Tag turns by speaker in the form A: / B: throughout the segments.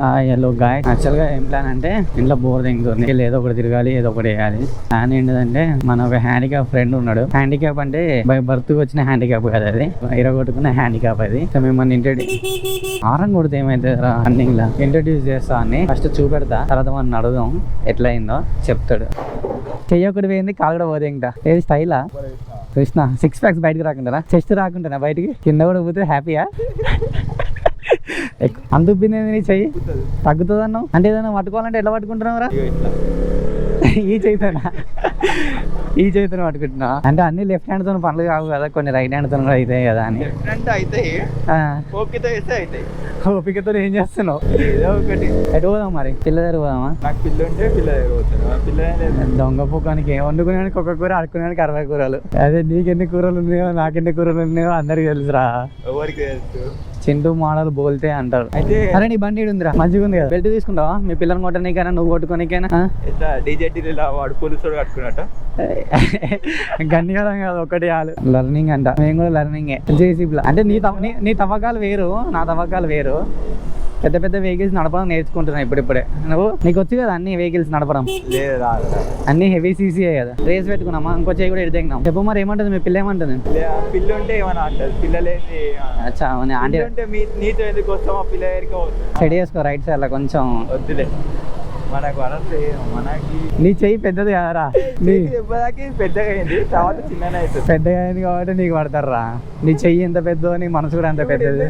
A: Hello guy, actual గా ఏం plan అంటే ఇంట్లో బోర్ దింగుతుంది, ఏదో ఒకటి తిరగాలి, ఏదో ఒకటి వేయాలి. ప్లాన్ ఏంటంటే మన ఒక హ్యాండిక్యాప్ ఫ్రెండ్ ఉన్నాడు. హ్యాండిక్యాప్ అంటే బై బర్త్ వచ్చిన హ్యాండిక్యాప్ కదా, అది ఇరగొట్టుకున్న హ్యాండిక్యాప్. అది మిమ్మల్ని ఆరం కొడితే ఏమైతే రన్నింగ్ లా ఇంట్రడ్యూస్ చేస్తా అని ఫస్ట్ చూపెడతా, తర్వాత మనం అడుగుదాం ఎట్లా అయిందో చెప్తాడు. చెయ్యొకటి పోయింది, కాలు కూడా పోతే ఇంకా ఏది స్టైలా కృష్ణ. 6 ప్యాక్స్ బయటకు రాకుండా, చెస్ట్ రాకుండా బయటికి, కింద కూడా పోతే హ్యాపీయా? అంత ఉబ్బింది నీ చెయ్యి, తగ్గుతుంది అన్నావు అంటే ఏదైనా పట్టుకోవాలంటే ఎట్లా పట్టుకుంటున్నావురా? ఈ చేతితో పట్టుకుంటున్నా అంటే అన్ని లెఫ్ట్ హ్యాండ్ తో పనులు కావు కదా, కొన్ని రైట్ హ్యాండ్ తో కూడా అవుతాయి కదా అని. ఓపికతో ఏం చేస్తున్నావు? ఎటు పోదాం మరి? పిల్ల దగ్గర పోదామా?
B: నాకు పిల్ల ఉంటే పిల్ల దగ్గర పోతాను. పిల్ల
A: దొంగ పూకానికి వండుకునేవానికి ఒక కూర, అడుకునేవానికి 60 కూరలు. అదే నీకెన్ని కూరలు ఉన్నాయో నాకెన్ని కూరలు ఉన్నాయో అందరికి తెలుసురా.
B: ఎవరికి తెలుసు?
A: చింటూ మోడల్ బోల్తే అంటారు. అయితే అరే నీ బండి ఉందిరా, మంచిగా ఉంది కదా, బెల్ట్ తీసుకుంటావా మీ పిల్లల్ని కొట్టనీకైనా నువ్వు కొట్టుకోనికైనా?
B: వాడు పోలీసు కట్టుకున్నట్ట
A: గన్నిగడం కాదు, ఒకటి చాలు. లర్నింగ్ అంట, మేము కూడా లర్నింగే. జేసీబీలో అంటే నీ తవ్వకాలు వేరు, నా తవ్వకాలు వేరు. పెద్ద పెద్ద వెహికల్స్ నడపడం నేర్చుకుంటున్నా ఇప్పుడిప్పుడే. నీకు వచ్చి కదా అన్ని వెహికల్స్ నడపడం? అన్ని హెవీ సీసీయే కదా. రేస్ పెట్టుకున్నామా, ఇంకో చేయి కూడా ఎడితేగినాం. చెప్పు మరి ఏమంటుంది మీ పిల్ల? ఏమంటుంది?
B: పిల్ల ఉంటే ఏమన్నా అంటారు, పిల్లలేంది అంటే నీతో ఎందుకు వస్తాం? పిల్ల దగ్గరికి
A: సెట్ చేసుకో రైట్ సైడ్ లా కొంచెం.
B: వద్దులే, మనకు మనకి
A: నీ చెయ్యి పెద్దది కదరా,
B: పెద్దగా అయింది, తర్వాత చిన్ననే అవుతుంది.
A: పెద్దగా అయింది కాబట్టి నీకు పడతారా. నీ చెయ్యి ఎంత పెద్దదో నీ మనసు కూడా అంత పెద్దది.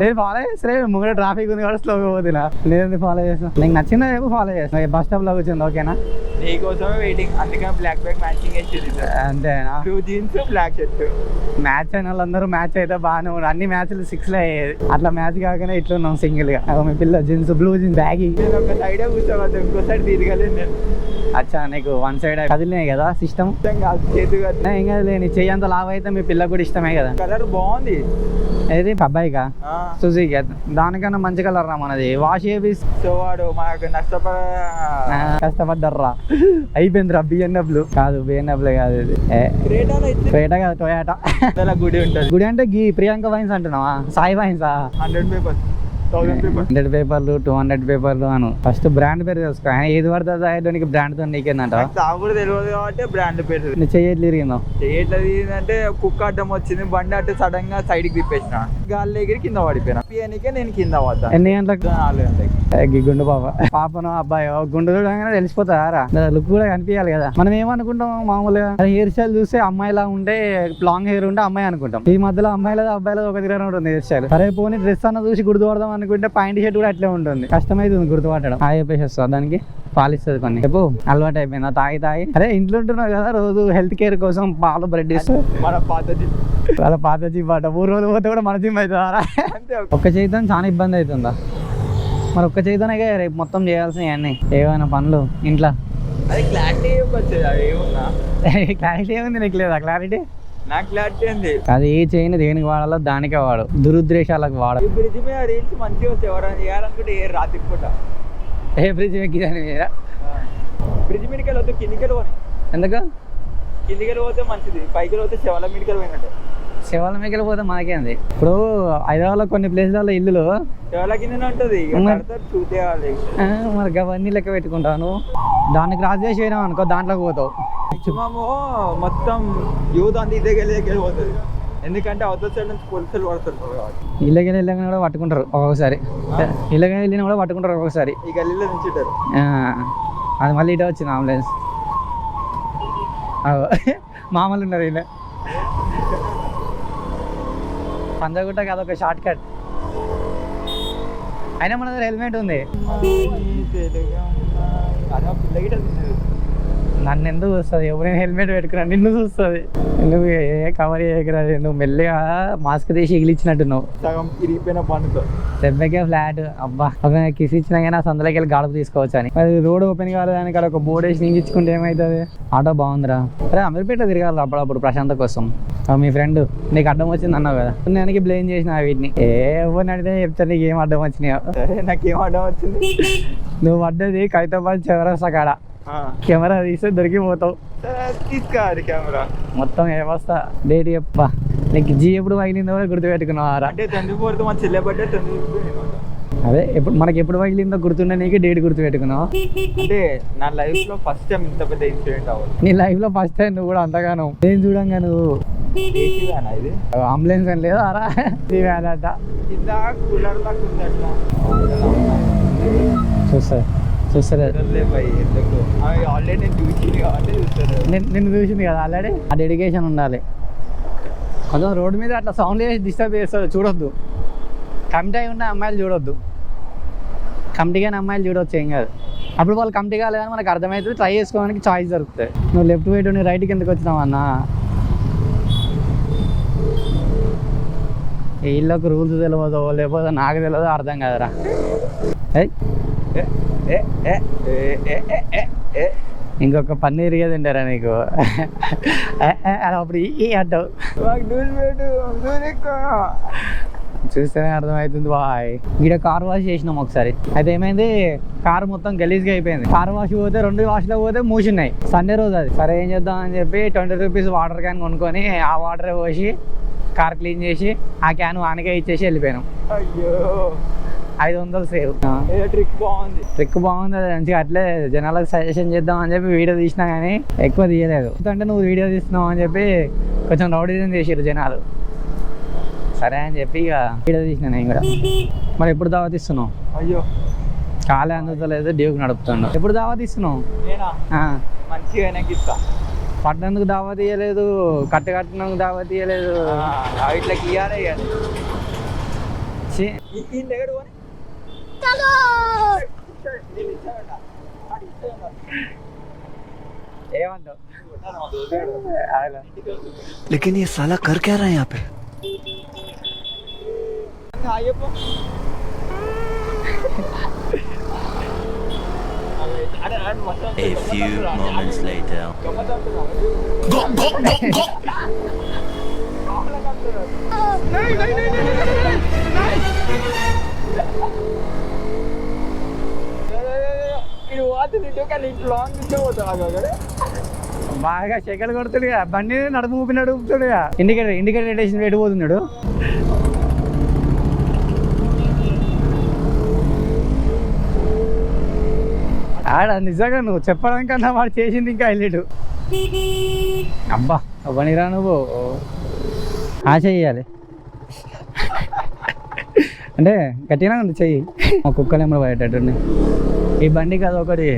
A: లేదు ఫాలో చేస్తలే, ముంగడ ట్రాఫిక్ ఉంది కాబట్టి స్లోగా పోతున్నా. లేదు ఫాలో చేస్తాను, నీకు నచ్చిందా రేపు ఫాలో చేస్తాను. బస్ స్టాప్ లో కూర్చుంది, ఓకేనా?
B: నీకోసమే వెయిటింగ్, అందుకని బ్లాక్ బ్యాగ్ మ్యాచింగ్ వేసేది.
A: అంతేనా?
B: Blue jeans black shirt.
A: Match అయిన వాళ్ళందరూ మ్యాచ్ అయితే బాగానే ఉన్నాయి. అన్ని మ్యాచ్లు 6 అయ్యేది, అట్లా మ్యాచ్ కాకనే ఇట్లా ఉన్నాం సింగిల్ గా. మీ పిల్ల జీన్స్, బ్లూ జీన్స్, బ్యాగీ.
B: నేను ఒక సైడే కూర్చోవద్దు, ఇంకో సైడ్ తిరగలేదు నేను.
A: అచ్చా, నీకు వన్ సైడ్ కదిలినాయి కదా సిస్టమ్.
B: చేతు కదా
A: ఏం కదలే, నీ చెయ్యి అంత లావ్ అయితే మీ పిల్లకి కూడా ఇష్టమే కదా.
B: కలర్ బాగుంది.
A: ఏది అబ్బాయిగా? సుజీకి. దానికన్నా మంచి కలర్ రా మనది. వాష్ చేపిస్.
B: సో వాడు మాకు
A: కష్టపడ్డర్రా. అయిపోయింది రా. బిఎన్డబ్ల్యూ కాదు, బిఎన్డబ్ల్యూ కాదు, ఇది క్రేటా కాదు, టొయాటా.
B: గుడి ఉంటుంది.
A: గుడి అంటే గీ ప్రియాంక వైన్స్ అంటున్నావా? సాయి వైన్సా?
B: 100 పేపర్స్,
A: 100 పేపర్లు, 200 పేపర్లు అను. ఫస్ట్ బ్రాండ్ పేరు తెలుసుకో. ఏది పడుతుంది ఆయనకి బ్రాండ్ తో నీకేందంట
B: కూడా తెలియదు కాబట్టి బ్రాండ్ పేరు.
A: నీ చెయ్యట్లు తిరిగిందో?
B: చెయ్యట్లు తిరిగిందంటే కుక్క అడ్డం వచ్చింది, బండి అట్టు సడన్ గా సైడ్ కి తిప్పేసిన, గాలి ఎగిరి కింద పడిపోయినా. పియనికే నేను కింద పడ్డా.
A: ఎన్ని గంటలకు?
B: 4 గంటలకి.
A: గుండు పాపనో అబ్బాయో గుండు చూడగానే తెలిసిపోతారా? లుక్ కూడా కనిపించాలి కదా. మనం ఏమనుకుంటాం మామూలుగా, హెయిర్ స్టైల్ చూస్తే అమ్మాయిలా ఉంటే, లాంగ్ హెయిర్ ఉంటే అమ్మాయి అనుకుంటాం. ఈ మధ్యలో అమ్మాయిల అబ్బాయిలో ఒక తిరగనే ఉంటుంది హెయిర్ స్టైల్. సరే పోనీ డ్రెస్ అన్న చూసి గుర్తుపడదాం అనుకుంటే పాయింట్ షర్ట్ కూడా అట్లే ఉంటుంది. కష్టమైతుంది గుర్తుపట్టడం. చెప్పేసి వస్తా, దానికి పాలిస్తుంది కొన్ని. చెప్పు అలవాటు అయిపోయిందా తాగి? అరే ఇంట్లో ఉంటున్నావు కదా, రోజు హెల్త్ కేర్ కోసం పాలు, బ్రెడ్ ఇస్తారు.
B: వాళ్ళ
A: పాత జిమ్ అట. 3 రోజులు పోతే కూడా మన జిమ్ అవుతుందా? ఒక్క చేతితో చాలా ఇబ్బంది అవుతుందా? మరి ఒక్క చేతితోనే రేపు మొత్తం చేయాల్సినవి అన్నీ. ఏమైనా పనులు ఇంట్లో
B: క్లారిటీ
A: ఏముంది నీకు? లేదా క్లారిటీ?
B: నాకు క్లారిటీ ఉంది.
A: అది ఏ చేయని దేనికి వాడాలో దానికే వాడు, దురుద్దేశాలకు వాడు.
B: బ్రిడ్జ్ మీద రీల్స్ మంచిగా వస్తాయి, ఎవరైనా చేయాలనుకుంటే ఏ రాత్రి పూట.
A: ఏ బ్రిడ్జ్ ఎక్కిదాని మీద?
B: బ్రిడ్జ్ మీదకి వెళ్ళి కిందికి పోనీ.
A: ఎందుకు?
B: కిందికి పోతే మంచిది, పైకి పోతే శివాల మీదకి పోయినట్టు.
A: శివాల మీదకి పోతే మనకేంది? ఇప్పుడు హైదరాబాద్లో కొన్ని ప్లేస్లలో ఇల్లులు
B: శివాల కింద ఉంటుంది, చూసేయాలి.
A: మరి అవన్నీ లెక్క పెట్టుకుంటాను. దాన్ని క్రాస్ చేసి పోయినాం అనుకో, దాంట్లోకి పోతావు.
B: మ్యాక్సిమమ్ మొత్తం యూత్ అంతా ఇదే వెళ్ళిపోతుంది, ఎందుకంటే అవతల సైడ్ నుంచి పోలీసులు పడుతుంటారు కాబట్టి.
A: ఇళ్ళకెళ్ళి వెళ్ళినా కూడా పట్టుకుంటారు ఒక్కొక్కసారి. ఇళ్ళకెళ్ళి వెళ్ళినా కూడా పట్టుకుంటారు ఒక్కొక్కసారి.
B: ఈ గల్లీలో నుంచుంటారు.
A: అది మళ్ళీ ఇటే వచ్చింది అంబులెన్స్. మామూలు ఉన్నారు ఇలా. పంజాగుట్టకి అదొక షార్ట్ కట్. అయినా మన దగ్గర హెల్మెట్ ఉంది. నన్ను ఎందుకు చూస్తుంది? ఎవరైనా హెల్మెట్ పెట్టుకున్నా నిన్ను చూస్తుంది. నువ్వు కవర్ చేయకరాదు, నువ్వు మెల్లిగా మాస్క్ తీసి ఎగిలిచ్చినట్టున్నావు.
B: సగం ఇరిగిపోయిన పండుతో
A: దెబ్బకే ఫ్లాట్. అబ్బా కిస్ ఇచ్చినా కానీ ఆ సందులోకి వెళ్ళి గడప తీసుకోవచ్చు అని. అది రోడ్ ఓపెన్ కాలేదానికి అక్కడ ఒక బోర్డు వేసి నింగించుకుంటే ఏమవుతుంది? ఆటో బాగుందిరా. అరే అమీర్పేట తిరగాలి అప్పుడప్పుడు ప్రశాంత కోసం. మీ ఫ్రెండ్ నీకు అడ్డం వచ్చింది అన్నావు కదా, నేను బ్లేమ్ చేసిన వీటిని. ఎవరిని అడిగితే చెప్తాను నీకు ఏం అడ్డం వచ్చినాయో.
B: సరే నాకేం అడ్డం వచ్చింది?
A: నువ్వు పడ్డది ఖైరతాబాద్ చౌరస్తా కాడ. కెమెరా తీస్తే దొరికిపోతావు.
B: తీసుకోవాలి కెమెరా
A: మొత్తం వ్యవస్థ. డేట్ చెప్పా, నీకు జీ ఎప్పుడు పగిలిందో కూడా గుర్తుపెట్టుకున్నావారా?
B: అంటే 24th మా చెల్లె బర్త్డే 24th.
A: అదే ఎప్పుడు మనకి ఎప్పుడు పగిలిందో గుర్తుండే నీకు డేట్ గుర్తు పెట్టుకున్నావు.
B: అంటే నా లైఫ్ లో ఫస్ట్ టైం ఇంత పెద్ద ఇన్సిడెంట్ అవ్వదు.
A: నీ లైఫ్ లో ఫస్ట్ టైం నువ్వు కూడా అంతగాను ఏం చూడంగా నువ్వు
B: ఏసీ వ్యాన్ ఇది
A: అంబులెన్స్ అని లేదా అరా అట
B: కింద కూలర్ లాగా ఉంది అట్లా
A: చూస్తారు
B: ఆల్రెడీ నేను చూసింది కాబట్టి చూస్తారు.
A: నిన్ను చూసింది కదా ఆల్రెడీ. ఆ డెడికేషన్ ఉండాలి. కొంచెం రోడ్డు మీద అట్లా సౌండ్ చేసి డిస్టర్బ్ చేస్తారు, చూడొద్దు. కమిటీ అయి ఉన్న అమ్మాయిలు చూడొద్దు, కమిటీ కానీ అమ్మాయిలు చూడొచ్చు, ఏం కాదు. అప్పుడు వాళ్ళు కమిటీ కాలేదు కానీ మనకు అర్థమవుతుంది, ట్రై చేసుకోవడానికి చాయిస్ దొరుకుతాయి. నువ్వు లెఫ్ట్ వైట్ నీ రైట్కి ఎందుకు వచ్చినావు అన్న? వీళ్ళకి రూల్స్ తెలియదు, లేకపోతే నాకు తెలియదు, అర్థం కాదురా. ఇంకొక పన్నీర్ తింటారా నీకు? అప్పుడు ఈ అంటావు. చూస్తేనే అర్థమవుతుంది బాయ్. ఈడ కార్ వాష్ చేసినాం ఒకసారి. అయితే ఏమైంది, కారు మొత్తం గలీజ్గా అయిపోయింది. కార్ వాష్ పోతే 2 వాష్లో పోతే మూసిన్నాయి. సండే రోజు అది. సరే ఏం చేద్దాం అని చెప్పి 20 రూపీస్ వాటర్ క్యాన్ కొనుక్కొని ఆ వాటరే పోసి కార్ క్లీన్ చేసి ఆ క్యాన్ వానికే ఇచ్చేసి వెళ్ళిపోయినాం.
B: అయ్యో
A: 500 సేవ్.
B: ట్రిక్ బాగుంది.
A: ట్రిక్ బాగుంది. అది మంచిగా అట్లే జనాలకు సజెషన్ చేద్దాం అని చెప్పి వీడియో తీసినా కానీ ఎక్కువ తీయలేదు. ఎందుకంటే నువ్వు వీడియో తీస్తున్నావు అని చెప్పి కొంచెం రౌడీజం చేసారు జనాలు. సరే అని చెప్పి ఇక వీడియో తీసిన నేను కూడా. మరి ఎప్పుడు దావత్ ఇస్తున్నావు?
B: అయ్యో
A: కాలే అందుతలేదు, డ్యూక్ నడుపుతాడు. ఎప్పుడు దావత్ ఇస్తున్నావు?
B: మంచిగా ఇస్తా.
A: పట్టణందుకు దావత్ ఇవ్వలేదు, కట్టినందుకు దావత్ ఇవ్వలేదు.
B: ఇట్లా ఇయ్యాలి.
A: ఏమంటావు?
C: लेकिन ये साला कर क्या रहा है यहाँ पे?
D: A few moments later.
A: బాగా చెక్కలు కొడుతుడుగా, బండి నడుపు ఊపి నడుపుతాడుగా. ఇండికేటర్ వేసిన రేటు పోతున్నాడు. ఆడ నిజంగా నువ్వు చెప్పడానికన్నా వాడు చేసింది ఇంకా హైలైట్. అబ్బా అవ్వనిరా నువ్వు ఆశ చెయ్యాలి అంటే గట్టిగా ఉంది చెయ్యి. మా కుక్కలు ఏమో పడేటట్టు ఈ బండికి అదొకటి.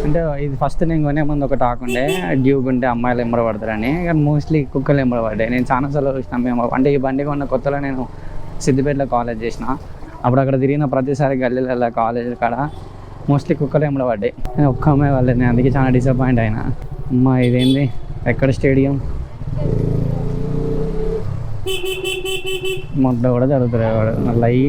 A: అంటే ఇది ఫస్ట్ నేను కొనే ముందు ఒకటి ఆకుండే డ్యూక్ ఉంటే అమ్మాయిలు ఎంబడ పడతారని, కానీ మోస్ట్లీ కుక్కలు ఎంబడ పడ్డాయి. నేను చాలా సార్లు చూసినా. మేము అంటే ఈ బండి కొన్న కొత్తలో నేను సిద్దిపేటలో కాలేజ్ చేసిన. అప్పుడు అక్కడ తిరిగిన ప్రతిసారి గల్లీలలో కాలేజ్ కాడ మోస్ట్లీ కుక్కలు ఎంబడ పడ్డాయి. నేను ఒక్క అమ్మాయి వాళ్ళని, నేను అందుకే చాలా డిసప్పాయింట్ అయినా. అమ్మా ఇదేంది, ఎక్కడ స్టేడియం మొట్ట కూడా జరుగుతుంది. వాడు లైట్